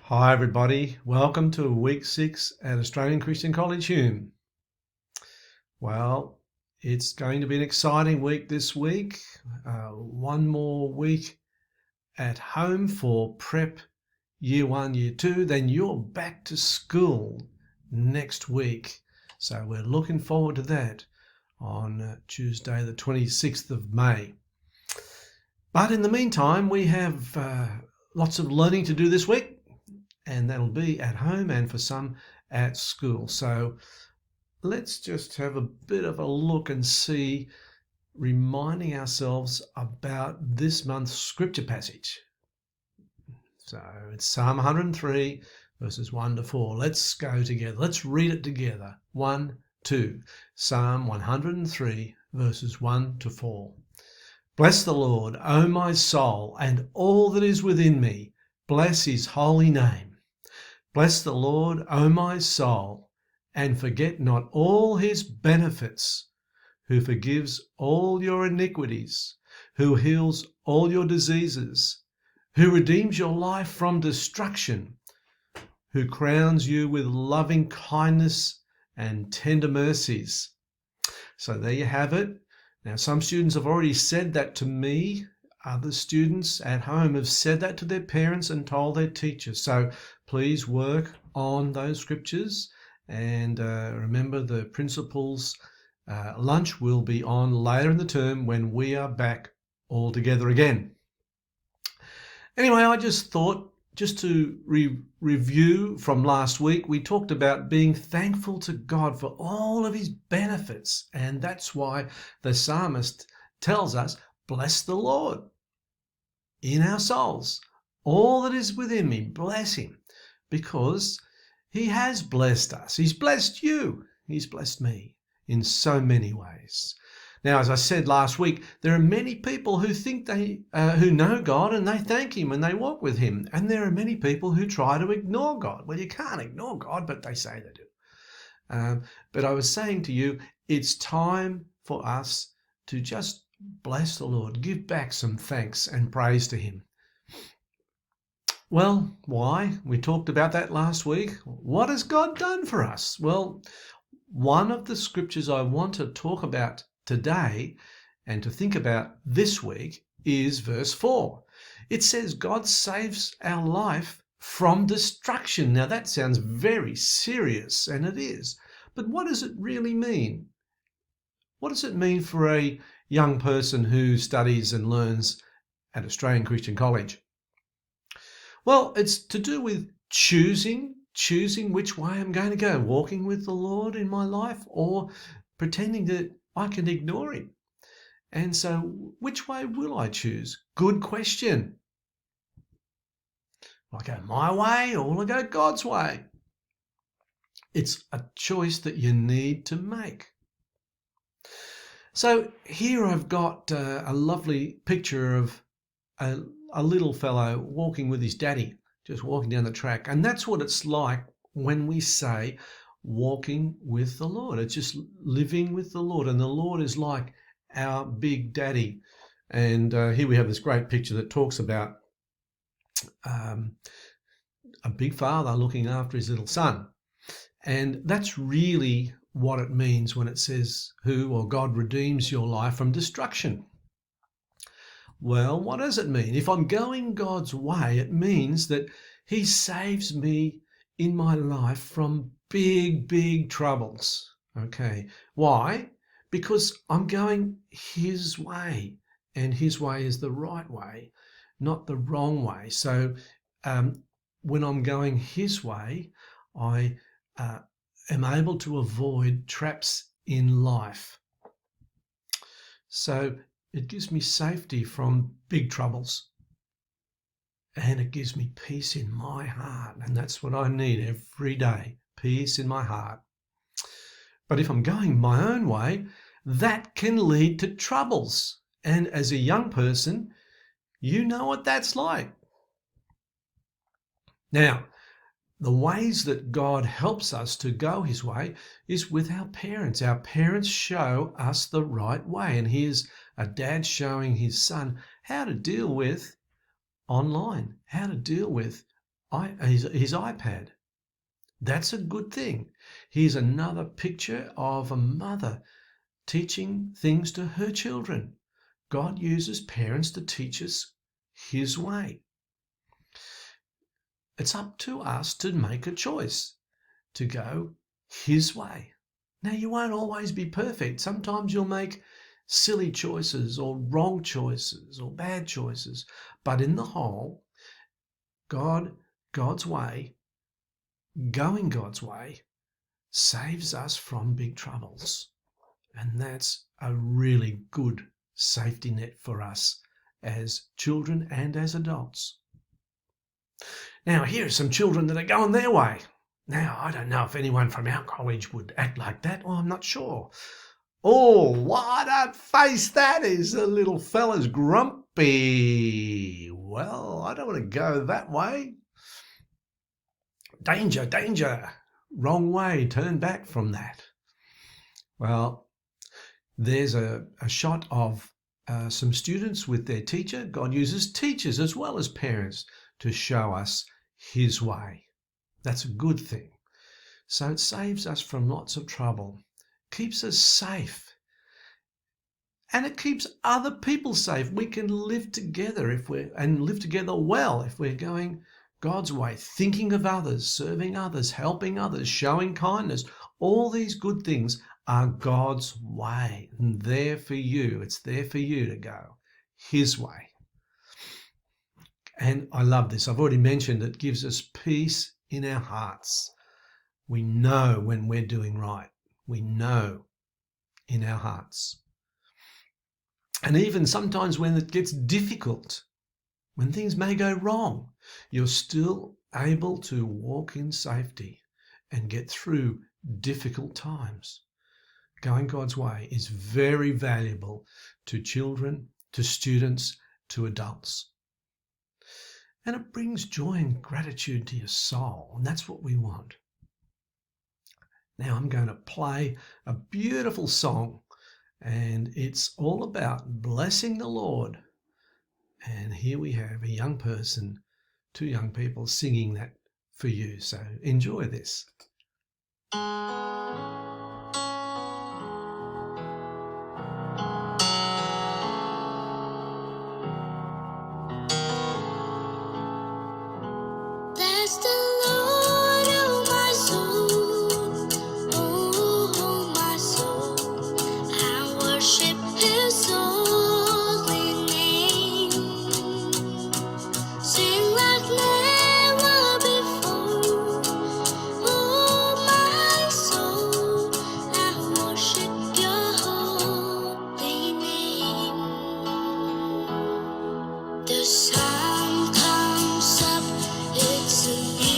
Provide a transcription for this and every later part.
Hi everybody, welcome to week 6 at Australian Christian College Hume. Well, it's going to be an exciting week this week. One more week at home for prep year 1, year 2, then you're back to school next week. So we're looking forward to that on Tuesday the 26th of May. But in the meantime, we have lots of learning to do this week. And that'll be at home and for some at school. So let's just have a bit of a look and see, reminding ourselves about this month's scripture passage. So it's Psalm 103, verses 1 to 4. Let's go together. Let's read it together. 1, 2. Psalm 103, verses 1 to 4. Bless the Lord, O my soul, and all that is within me. Bless his holy name. Bless the Lord, O my soul, and forget not all his benefits, who forgives all your iniquities, who heals all your diseases, who redeems your life from destruction, who crowns you with loving kindness and tender mercies. So there you have it. Now, some students have already said that to me. Other students at home have said that to their parents and told their teachers. So please work on those scriptures and remember the principals' lunch will be on later in the term when we are back all together again. Anyway, I just thought, just to review from last week, we talked about being thankful to God for all of his benefits. And that's why the psalmist tells us, bless the Lord in our souls. All that is within me, bless him, because he has blessed us. He's blessed you. He's blessed me in so many ways. Now, as I said last week, there are many people who think who know God and they thank him and they walk with him. And there are many people who try to ignore God. Well, you can't ignore God, but they say they do. But I was saying to you, it's time for us to just bless the Lord, give back some thanks and praise to him. Well, why? We talked about that last week. What has God done for us? Well, one of the scriptures I want to talk about today and to think about this week is verse 4. It says God saves our life from destruction. Now that sounds very serious, and it is. But what does it really mean? What does it mean for a young person who studies and learns at Australian Christian College? Well, it's to do with choosing which way I'm going to go, walking with the Lord in my life or pretending that I can ignore him. And so which way will I choose? Good question. Will I go my way or will I go God's way? It's a choice that you need to make. So here I've got a lovely picture of a little fellow walking with his daddy, just walking down the track. And that's what it's like when we say walking with the Lord. It's just living with the Lord. And the Lord is like our big daddy. And here we have this great picture that talks about a big father looking after his little son. And that's really what it means when it says who or God redeems your life from destruction. Well, what does it mean? If I'm going God's way, it means that he saves me in my life from big, big troubles. Okay. Why? Because I'm going his way, and his way is the right way, not the wrong way. So when I'm going his way, I am able to avoid traps in life. So it gives me safety from big troubles. And it gives me peace in my heart. And that's what I need every day, peace in my heart. But if I'm going my own way, that can lead to troubles. And as a young person, you know what that's like. Now, the ways that God helps us to go his way is with our parents. Our parents show us the right way. And here's a dad showing his son how to deal with online, how to deal with his iPad. That's a good thing. Here's another picture of a mother teaching things to her children. God uses parents to teach us his way. It's up to us to make a choice to go his way. Now, you won't always be perfect. Sometimes you'll make silly choices or wrong choices or bad choices. But in the whole, God's way, going God's way, saves us from big troubles. And that's a really good safety net for us as children and as adults. Now, here are some children that are going their way. Now, I don't know if anyone from our college would act like that, or I'm not sure. Oh, what a face that is! The little fella's grumpy. Well, I don't want to go that way. Danger, danger. Wrong way, turn back from that. Well, there's a shot of some students with their teacher. God uses teachers as well as parents to show us his way. That's a good thing. So it saves us from lots of trouble, keeps us safe, and it keeps other people safe. We can live together live together well if we're going God's way, thinking of others, serving others, helping others, showing kindness. All these good things are God's way, and there for you. It's there for you to go his way. And I love this. I've already mentioned it gives us peace in our hearts. We know when we're doing right. We know in our hearts. And even sometimes when it gets difficult, when things may go wrong, you're still able to walk in safety and get through difficult times. Going God's way is very valuable to children, to students, to adults. And it brings joy and gratitude to your soul, and that's what we want. Now I'm going to play a beautiful song, and it's all about blessing the Lord. And here we have a young person, two young people singing that for you. So enjoy this. Bless the Lord, oh my soul, oh my soul. I worship his holy name. Sing like never before, oh my soul. I worship your holy name. The sun comes up, it's a new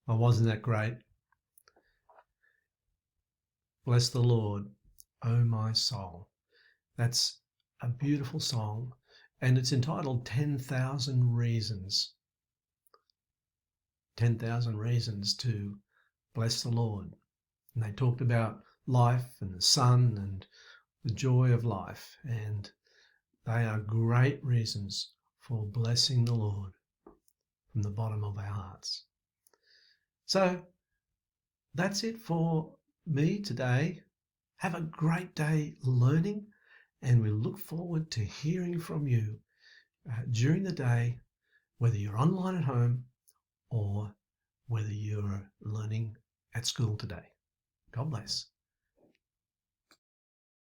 Oh, wasn't that great? Bless the Lord, O my soul. That's a beautiful song, and it's entitled 10,000 Reasons. 10,000 reasons to bless the Lord. And they talked about life and the sun and the joy of life, and they are great reasons for blessing the Lord from the bottom of our hearts. So that's it for me today. Have a great day learning, and we look forward to hearing from you during the day, whether you're online at home or whether you're learning at school today. God bless.